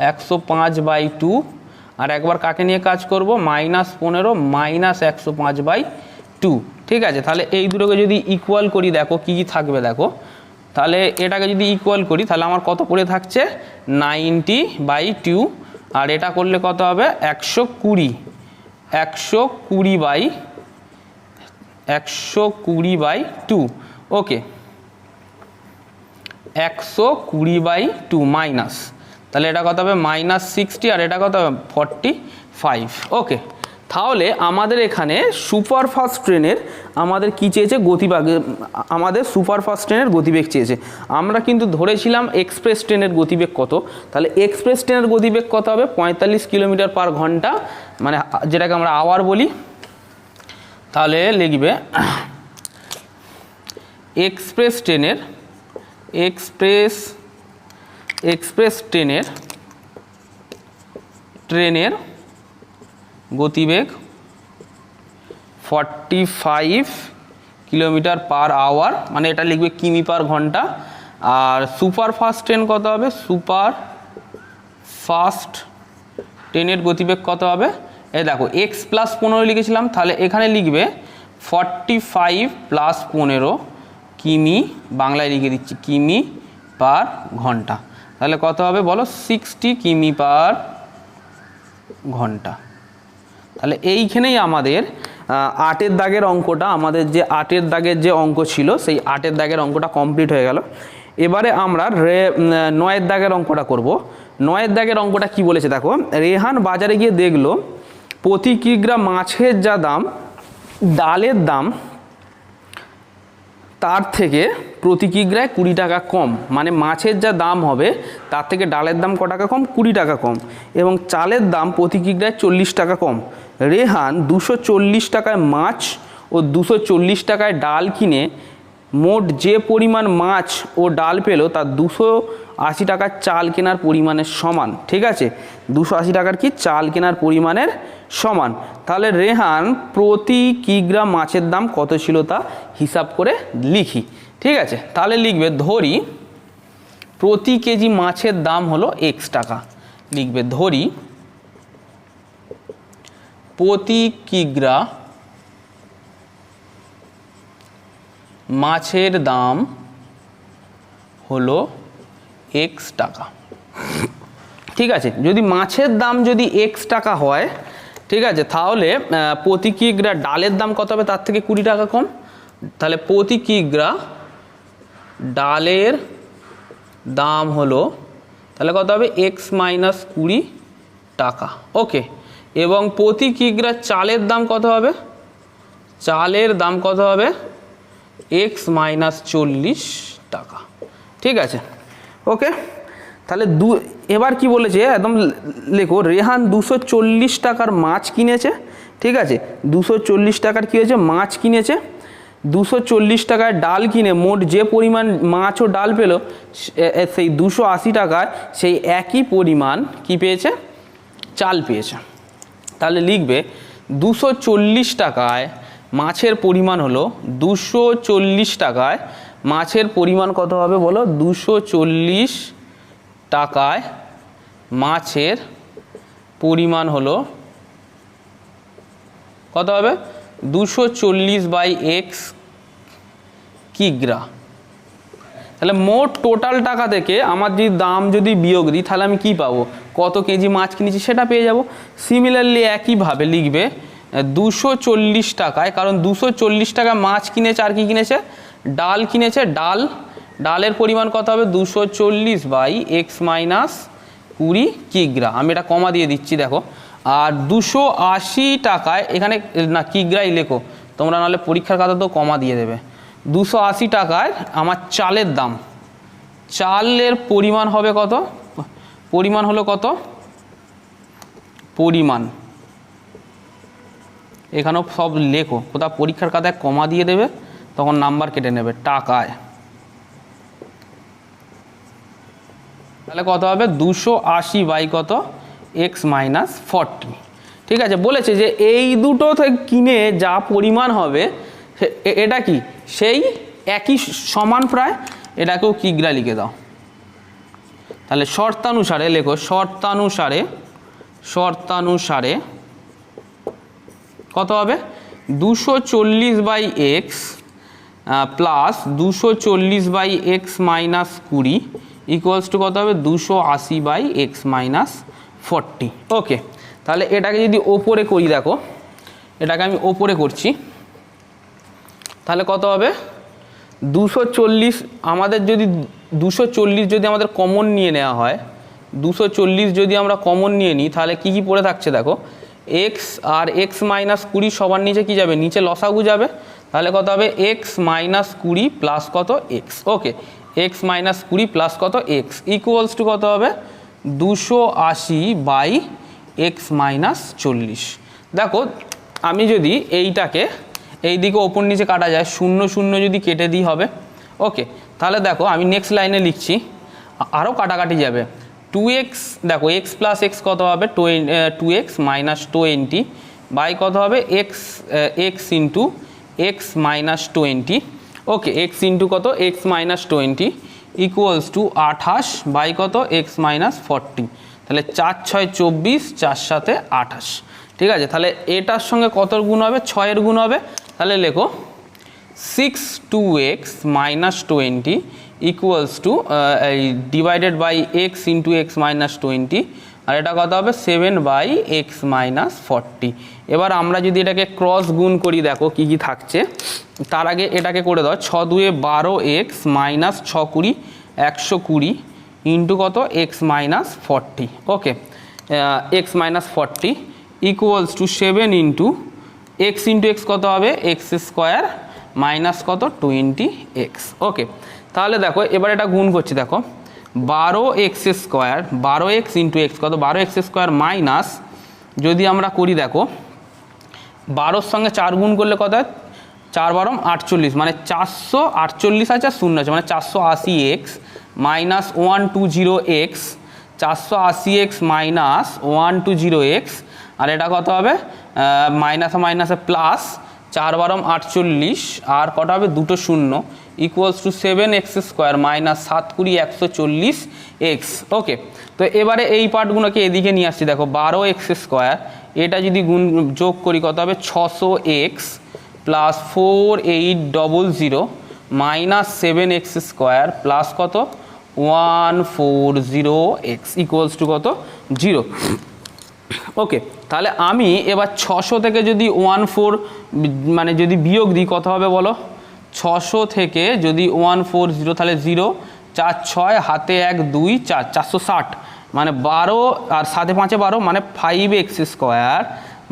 105/2, আর একবার কাকে নিয়ে কাজ করব -15 -105/2। ঠিক আছে, তাহলে এই দুটোকে যদি ইকুয়াল করি দেখো কি কি থাকবে দেখো, তাহলে এটাকে যদি ইকুয়াল করি তাহলে আমার কত পড়ে থাকছে 90/2, আর এটা করলে কত হবে 120/2। ওকে, 120/2 মাইনাস, তাহলে এটা কত হবে -60, আর এটা কত হবে 45। ওকে, তাহলে আমাদের এখানে সুপারফাস্ট ট্রেনের আমাদের কি চেয়েছে গতিবেগ, আমাদের সুপারফাস্ট ট্রেনের গতিবেগ চেয়েছে। আমরা কিন্তু ধরেছিলাম এক্সপ্রেস ট্রেনের গতিবেগ কত, তাহলে এক্সপ্রেস ট্রেনের গতিবেগ কত হবে 45 কিলোমিটার/ঘন্টা, মানে যেটাকে আমরা আওয়ার বলি। তাহলে লিখবে এক্সপ্রেস ট্রেনের গতিবেগ 45 কিলোমিটার/আওয়ার, মানে এটা লিখবে কিমি/ঘন্টা। আর সুপারফাস্ট ট্রেন কত হবে, সুপারফাস্ট ট্রেনের গতিবেগ কত হবে, এই দেখো x + 15 লিখেছিলাম, তাহলে এখানে লিখবে 45 + 15 কিমি, বাংলায় লিখে দিচ্ছি কিমি/ঘন্টা। তাহলে কত হবে বলো 60 কিমি/ঘন্টা। তাহলে এইখানেই আমাদের 8-এর দাগের অঙ্কটা, আমাদের যে 8-এর দাগের যে অঙ্ক ছিল সেই 8-এর দাগের অঙ্কটা কমপ্লিট হয়ে গেল। এবারে আমরা 9-এর দাগের অঙ্কটা করব। 9-এর দাগের অঙ্কটা কি বলেছে দেখো, রেহান বাজারে গিয়ে দেখলো প্রতি কিগ্রা মাছের যা দাম ডালের দাম তার থেকে প্রতি কিগ্রায় 20 টাকা কম, মানে মাছের যা দাম হবে তার থেকে ডালের দাম ক টাকা কম 20 টাকা কম, এবং চালের দাম প্রতি কিগ্রায় 40 টাকা কম। রেহান 240 টাকায় মাছ ও 240 টাকায় ডাল কিনে মোট যে পরিমাণ মাছ ও ডাল পেল তার 280 টাকার চাল কেনার পরিমাণের সমান। ঠিক আছে, 280 টাকার কি চাল কেনার পরিমাণের সমান। তাহলে রেহান প্রতি কিগ্রা মাছের দাম কত ছিল তা হিসাব করে লিখি। ঠিক আছে, তাহলে লিখবে ধরি প্রতি কেজি মাছের দাম হলো x টাকা, লিখবে ধরি প্রতি কিগ্রা মাছের দাম হলো x টাকা। ঠিক আছে, যদি মাছের দাম যদি x টাকা হয়, ঠিক আছে, তাহলে প্রতি কিগ্রা ডালের দাম কত হবে তার থেকে 20 টাকা কম। তাহলে প্রতি কিগ্রা ডালের দাম হলো তাহলে কত হবে x - 20 টাকা। ওকে, এবং প্রতি কিগ্রা চালের দাম কত হবে, চালের দাম কত হবে x - 40 টাকা। ঠিক আছে, ওকে। তাহলে এবার কি বলেছে একদম লেখো, রেহান 240 টাকার মাছ কিনেছে ঠিক আছে। 240 টাকার কী হয়েছে, মাছ কিনেছে। 240 টাকায় ডাল কিনে মোট যে পরিমাণ মাছ ও ডাল পেল, সেই 280 টাকায় সেই একই পরিমাণ কি পেয়েছে, চাল পেয়েছে। তাহলে লিখবে 240 টাকায় মাছের পরিমাণ হলো, 240 টাকায় মাছের পরিমাণ কত হবে বলো, 240 টাকায় মাছের পরিমাণ হলো কত হবে, 240/x কিগ্রা। তাহলে মোট টোটাল টাকা থেকে আমার যদি দাম যদি বিয়োগ দিই, তাহলে আমি কি পাবো, কত কেজি মাছ কিনেছি সেটা পেয়ে যাব। সিমিলারলি একইভাবে লিখবে 240 টাকায়, কারণ 240 টাকা মাছ কিনেছে আর কি কিনেছে, ডাল কিনেছে। ডালের পরিমাণ কত হবে, 240/x - 20 কিগ্রা। আমি এটা কমা দিয়ে দিচ্ছি দেখো। আর 280 টাকায়, এখানে না কিগ্রাই লেখো তোমরা, নাহলে পরীক্ষার খাতা তো কমা দিয়ে দেবে। 280 টাকায় আমার চালের দাম, চালের পরিমাণ হবে কত, পরিমাণ হলো কত, পরিমাণ এখানেও সব লেখো, কোথাও পরীক্ষার খাতায় কমা দিয়ে দেবে তখন নাম্বার কেটে নেবে। টাকায় তাহলে কত হবে, 280 কত, x - 40। ঠিক আছে, বলেছে যে এই দুটো থেকে কিনে যা পরিমাণ হবে এটা কি সেই একই সমান প্রায়, এটাকেও কিগ্রা লিখে দাও। তাহলে শর্তানুসারে লেখো, শর্তানুসারে কত হবে, 240/x plus 240/x - 20 equals to কত হবে, 280/x - 40। ওকে, তাহলে এটাকে যদি ওপরে করি, দেখো এটাকে আমি ওপরে করছি, তাহলে কত হবে, 240 আমাদের যদি 240 যদি আমাদের কমন নিয়ে নেওয়া হয়, 240 যদি আমরা কমন নিয়ে নিই, তাহলে কি কি পড়ে থাকছে দেখো, x আর x - 20 সবার নিচে কি যাবে, নিচে লসাগু যাবে। তাহলে কত হবে, x - 20 প্লাস কত, x। ওকে, x - 20 প্লাস কত, x ইকুয়ালস টু কত হবে, 280/x - 40। দেখো আমি যদি এইটাকে এই দিকে ওপর নিচে কাটা যায়, 0 0 যদি কেটে দিই হবে। ওকে, তাহলে দেখো আমি নেক্সট লাইনে লিখছি, আরও কাটাকাটি যাবে। 2x, দেখো x প্লাস x কত হবে, 2x - 20 বাই কত হবে, x ইন্টু x - 20। ওকে, x ইন্টু কত, x - 20 ইকুয়ালস টু 28 বাই কত, x - 40। তাহলে 4 6 24, 4 7 28। ঠিক আছে, তাহলে এটার সঙ্গে কত গুণ হবে, 6-এর গুণ হবে। তাহলে লেখো 6 2x - 20 equals to divided by x into x - 20, আর এটা কত হবে, 7/x - 40। এবার আমরা যদি এটাকে ক্রস গুণ করি, দেখো কি কি থাকছে। তার আগে এটাকে করে দাও, 6 2 12x মাইনাস 6 20 120 ইন্টু কত, x - 40। Okay, x - 40 equals to 7 into x কত হবে, x স্কোয়ার মাইনাস কত, 20x। ওকে, তাহলে দেখো এবার এটা গুণ করছি, দেখো 12x square, 12x into x কত, 12x স্কোয়ার মাইনাস যদি আমরা করি, দেখো 12-র সঙ্গে 4 গুণ করলে কত হয়, 4 12 48, মানে 448 আছে আর 0 আছে, মানে 480x minus 120x, 480x minus 120x, আর এটা কত হবে, মাইনাসে মাইনাসে প্লাস 4 12 48, আর কটা হবে, দুটো 0 equals to 7x square minus 7 20 140x। ওকে, তো এবারে এই পার্টগুলোকে এদিকে নিয়ে আসছি, দেখো 12x স্কোয়ার, এটা যদি গুণ যোগ করি কত হবে, 600x plus 4800 minus 7x square plus কত, 140x ইকুয়ালস টু কত, 0। ওকে, তাহলে আমি এবার 600 থেকে যদি 14 মানে যদি বিয়োগ দিই কত হবে বলো, 600 থেকে যদি 140, তাহলে 0 4 6 হাতে 1 2 4, 460, মানে 12 আর 7 5 12, মানে 5x স্কোয়ার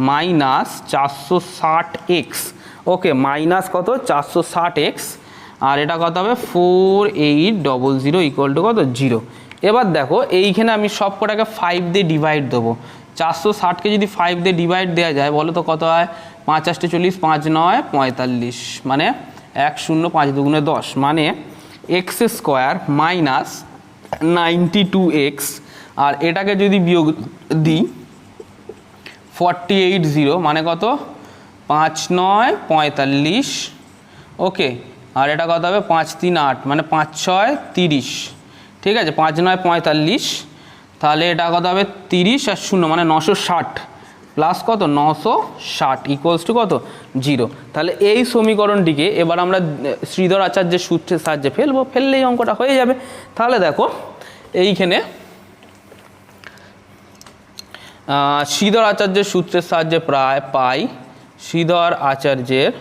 মাইনাস 460x। ওকে, মাইনাস কত, 460x, আর এটা কত হবে, 4800 ইকুয়াল টু কত, 0। এবার দেখো এইখানে আমি সব কটাকে 5 দিয়ে ডিভাইড দেবো, 460কে যদি 5 দিয়ে ডিভাইড দেওয়া যায় বলো তো কত হয়? 5 8 40, 5 9 45, মানে 1 0 5 2 10, মানে x স্কোয়ার মাইনাস 92x, আর এটাকে যদি বিয়োগ দিই 480, মানে কত? 5 9 45, ওকে, আর এটা কত হবে? 5 3 8, মানে 5 6 30, ঠিক আছে, 5 9 45, তাহলে এটা কত হবে? 30 আর 0 মানে 960, প্লাস কত? 960 ইকুয়ালস টু কত? 0। তাহলে এই সমীকরণটিকে এবার আমরা শ্রীধর আচার্যের সূত্রের সাহায্যে ফেললেই অঙ্কটা হয়ে যাবে। তাহলে দেখো এইখানে শ্রীধর আচার্যের সূত্রের সাহায্যে প্রায় পাই শ্রীধর আচার্যের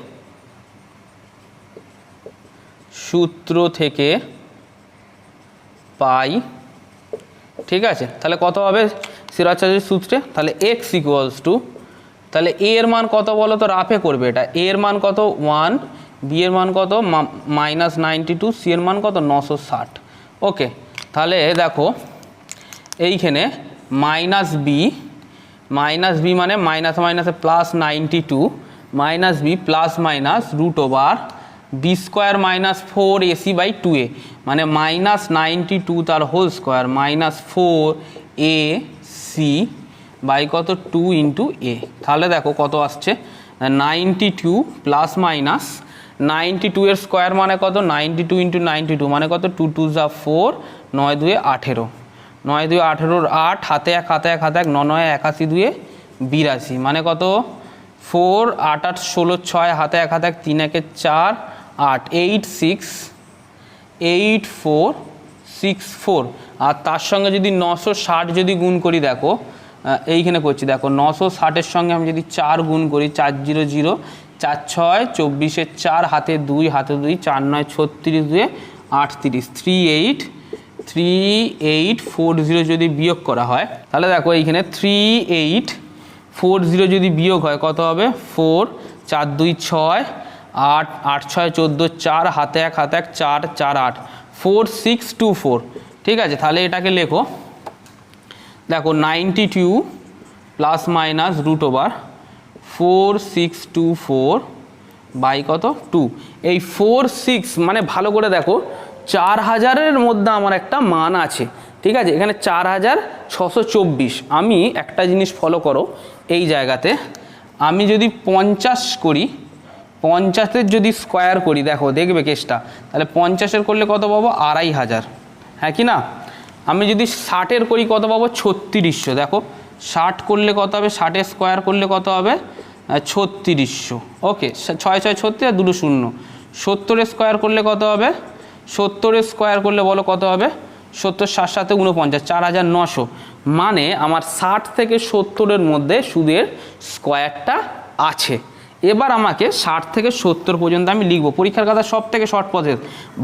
সূত্র থেকে পাই, ঠিক আছে। তাহলে কত হবে শ্রীধর আচার্যের সূত্রে? তাহলে x ইকুয়ালস টু, তাহলে a এর মান কত বলো তো? রাফে করবে এটা। a এর মান কত? 1, b এর মান কত? -92, c এর মান কত? 960, ওকে। তাহলে দেখো এইখানে মাইনাস বি মানে মাইনাস মাইনাসে plus 92, minus B plus minus √over B square minus 4ac/2a, মানে -92 তার whole square minus 4ac by কত? 2 × a। তাহলে দেখো কত আসছে? 92 প্লাস মাইনাস 92 এর স্কোয়ার মানে কত? 92 × 92 মানে কত? 2 2 যা 4, 9 2 18, 9 2 18, 8 হাতে 1 হাতে 1 হাতে 1, 9 9 81 2 82, মানে কত? 4 8 8 16 6 হাতে 1 হাতে 1, 3 1 4 8 8 6 8 4 6 4, আর তার সঙ্গে যদি 960 যদি গুণ করি, দেখো এইখানে করছি, দেখো 960-এর সঙ্গে আমি যদি 4 গুণ করি, 4 0 0 4 6 24, 4 হাতে 2 হাতে 2, 4 9 36 2 38, 3840 যদি বিয়োগ করা হয়, তাহলে দেখো এইখানে 3840 যদি বিয়োগ হয় কত হবে? 4 4 2 6 8 8 6 14, 4 হাতে 1 হাতে 1, 4 4 8 4624, ঠিক আছে। তাহলে এটাকে লেখো, দেখো 92 প্লাস মাইনাস √ওভার 4624 বাই কত? 2। এই 46 মানে ভালো করে দেখো 4000-এর মধ্যে আমার একটা মান আছে, ঠিক আছে। এখানে 4624। আমি একটা জিনিস ফলো করো, এই জায়গাতে আমি যদি 50 করি, 50-এর যদি স্কোয়ার করি, দেখো দেখবে কেসটা, তাহলে 50-এর করলে কত পাবো? 2500, হ্যাঁ কি না? আমি যদি 60-এর করি কত পাবো? 3600। দেখো 60 করলে কত হবে? 60-এর স্কোয়ার করলে কত হবে? 3600, ওকে। 6 6 36 আর 2 0। 70-এর স্কোয়ার করলে কত হবে? 70-এর স্কোয়ার করলে বলো কত হবে? 70 7 7 49, 4900, মানে আমার 60 থেকে 70-এর মধ্যে সুদের স্কোয়ারটা আছে। এবার আমাকে 60 থেকে 70 পর্যন্ত আমি লিখবো। পরীক্ষার কথা সব থেকে শর্ট প্রসেস,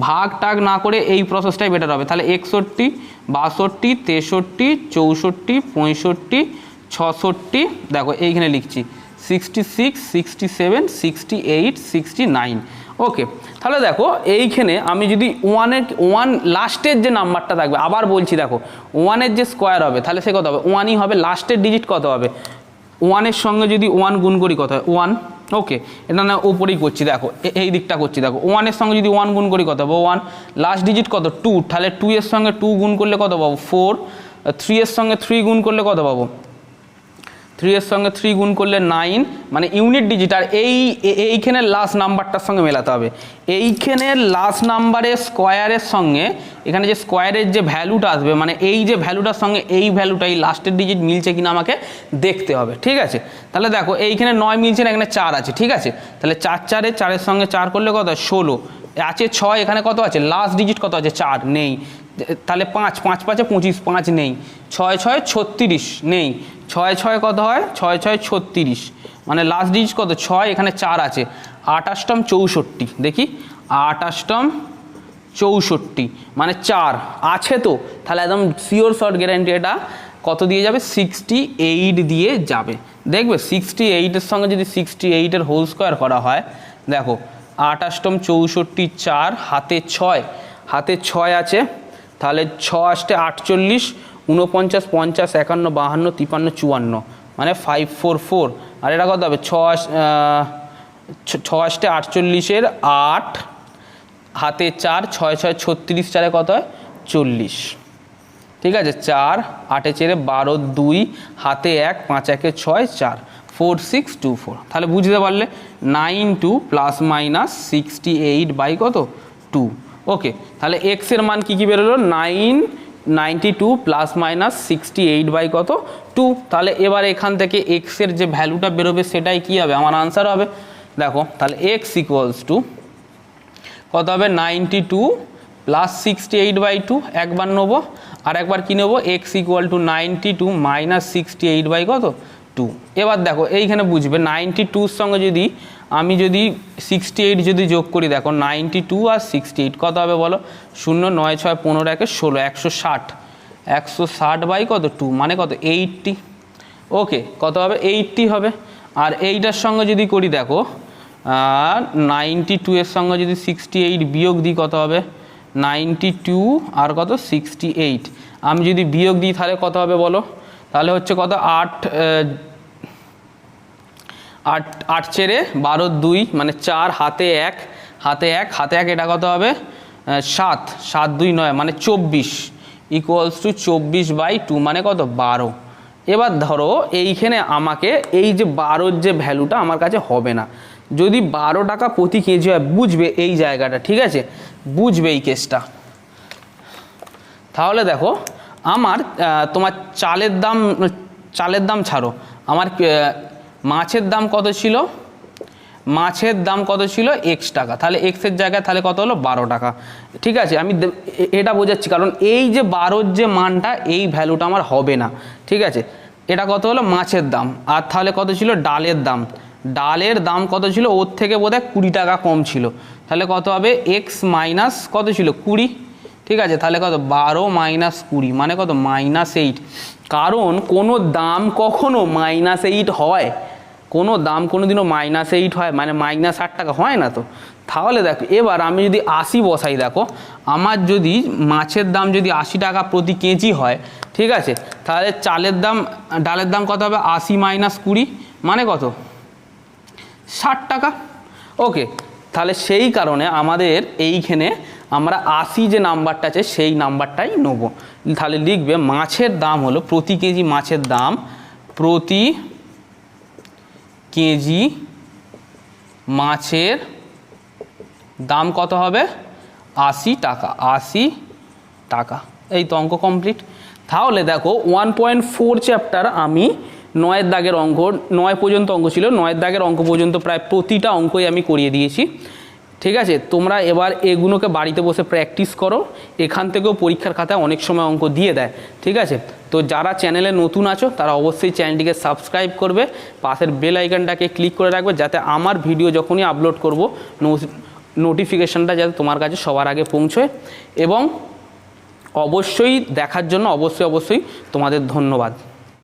ভাগ টাগ না করে এই প্রসেসটাই বেটার হবে। তাহলে 61 62 63 64 65 66, দেখো এইখানে লিখছি 66 67 68 69, ওকে। তাহলে দেখো এইখানে আমি যদি 1 লাস্টের যে নাম্বারটা থাকবে, আবার বলছি দেখো 1-এর যে স্কোয়ার হবে তাহলে সে কত হবে? 1ই হবে। লাস্টের ডিজিট কত হবে? 1-এর সঙ্গে যদি 1 গুণ করি কত হয়? 1, ওকে। এটা না ওপরেই করছি, দেখো এই দিকটা করছি, দেখো 1-এর সঙ্গে যদি 1 গুণ করি কত হবে? 1। লাস্ট ডিজিট কত? 2, তাহলে 2-এর সঙ্গে 2 গুণ করলে কত পাবো? 4। 3-এর সঙ্গে 3 গুণ করলে কত পাবো? 3-এর সঙ্গে 3 গুণ করলে 9, মানে ইউনিট ডিজিট। আর এইখানে লাস্ট নাম্বারটার সঙ্গে মেলাতে হবে। এইখানে লাস্ট নাম্বারের স্কোয়ারের সঙ্গে এখানে যে স্কোয়ারের যে ভ্যালুটা আসবে, মানে এই যে ভ্যালুটার সঙ্গে এই ভ্যালুটা, এই লাস্টের ডিজিট মিলছে কিনা আমাকে দেখতে হবে, ঠিক আছে। তাহলে দেখো এইখানে 9 মিলছে না, এখানে 4 আছে, ঠিক আছে। তাহলে 4 4-এর সঙ্গে 4 করলে কত হয়? 16 আছে। 6 এখানে কত আছে? লাস্ট ডিজিট কত আছে? 4 নেই। তাহলে 5 5 5 25, 5 নেই। 6 6 36 নেই। 6 6 কত হয়? 6 6 36, মানে লাস্ট ডিজিট কত? 6, এখানে 4 আছে। 28ম 64, দেখি 28ম 64, মানে 4 আছে তো, তাহলে একদম শিওর শর্ট গ্যারান্টি এটা কত দিয়ে যাবে? 68 দিয়ে যাবে। দেখবে 68-এর সঙ্গে যদি 68-এর হোল স্কোয়ার করা হয়, দেখো 28ম 64 4 হাতে 6 আছে, তাহলে 6 আসতে 48, 49, 50, 51, 52, 53, 54 মানে 544। আর এটা কত হবে 6 8 48 8 হাতে 4 6 6 36 4 কত হয় 40। ঠিক আছে 4 8 4 12 2 হাতে 1 5 1 6 4 4 6 2 4। তাহলে বুঝতে পারলে 92 প্লাস মাইনাস 68 বাই কত 2। ওকে, তাহলে এক্স এর মান কি বেরোলো 92 প্লাস মাইনাস 68 বাই কত 2। তাহলে এবার এখান থেকে এক্স এর যে ভ্যালুটা বেরোবে সেটাই কি হবে আমার আনসার হবে। দেখো তাহলে এক্স ইকুয়ালস টু কত হবে 92 প্লাস 68 বাই 2 একবার নেবো, আর একবার কী নেবো X equal to 92 minus 68 by কত 2। এবার দেখো এইখানে বুঝবে 92-র সঙ্গে যদি আমি যদি 68 যদি যোগ করি, দেখো 92 আর 68 কত হবে বলো 0 9 6 15 1 16 160 বাই কত 2 মানে কত 80। ওকে, কত হবে 80 হবে। আর এইটার সঙ্গে যদি করি দেখো 92 এর সঙ্গে যদি 68 বিয়োগ দিই কত হবে 92 আর কত 68। আমি যদি বিয়োগ দিই তাহলে কত হবে বলো, তাহলে হচ্ছে কত 8 4 12 2 মানে 4 হাতে 1 হাতে 1 এটা কত হবে 7 7 2 9 মানে 24 ইকুয়ালস টু 24 বাই 2 মানে কত 12। এবার ধরো এইখানে আমাকে এই যে 12-র যে ভ্যালুটা আমার কাছে হবে না, যদি 12 টাকা প্রতি কেজি হয় বুঝবে এই জায়গাটা, ঠিক আছে বুঝবে এই কেসটা। তাহলে দেখো আমার তোমার চালের দাম ছাড়ো, আমার মাছের দাম কত ছিল, মাছের দাম কত ছিল এক্স টাকা, তাহলে এক্সের জায়গায় তাহলে কত হলো 12 টাকা। ঠিক আছে, আমি এটা বোঝাচ্ছি কারণ এই যে 12-র যে মানটা এই ভ্যালুটা আমার হবে না। ঠিক আছে, এটা কত হলো মাছের দাম, আর তাহলে কত ছিল ডালের দাম কত ছিল ওর থেকে বোধহয় 20 টাকা কম ছিল, তাহলে কত হবে এক্স মাইনাস কত ছিল 20। ঠিক আছে, তাহলে কত 12 মাইনাস 20 মানে কত -8। কারণ কোনো দাম কখনো -8 হয়, কোনো দাম কোনো দিনও -8 হয় মানে -8 টাকা হয় না তো। তাহলে দেখো এবার আমি যদি 80 বসাই, দেখো আমার যদি মাছের দাম যদি 80 টাকা প্রতি কেজি হয়, ঠিক আছে তাহলে ডালের দাম কত হবে 80 মাইনাস 20 মানে কত 60 টাকা। ওকে, তাহলে সেই কারণে আমাদের এইখানে আমরা 80 যে নাম্বারটা আছে সেই নাম্বারটাই নেব। তাহলে লিখবে মাছের দাম হলো প্রতি কেজি মাছের দাম প্রতি কেজি মাছের দাম কত হবে 80 টাকা 80 টাকা। এই তো অঙ্ক কমপ্লিট। তাহলে দেখো 1.4 চ্যাপ্টার আমি 9 দাগের অঙ্ক 9 পর্যন্ত অঙ্ক ছিল, 9 দাগের অঙ্ক পর্যন্ত প্রায় প্রতিটা অঙ্কই আমি করিয়ে দিয়েছি। ঠিক আছে, তোমরা এবার এগুলোকে বাড়িতে বসে প্র্যাকটিস করো, এখান থেকেও পরীক্ষার খাতায় অনেক সময় অঙ্ক দিয়ে দেয়। ঠিক আছে, তো যারা চ্যানেলে নতুন আছো তারা অবশ্যই চ্যানেলটিকে সাবস্ক্রাইব করবে, পাশের বেল আইকনটাকে ক্লিক করে রাখবে যাতে আমার ভিডিও যখনই আপলোড করব নোটিফিকেশানটা যাতে তোমার কাছে সবার আগে পৌঁছয়। এবং অবশ্যই দেখার জন্য অবশ্যই তোমাদের ধন্যবাদ।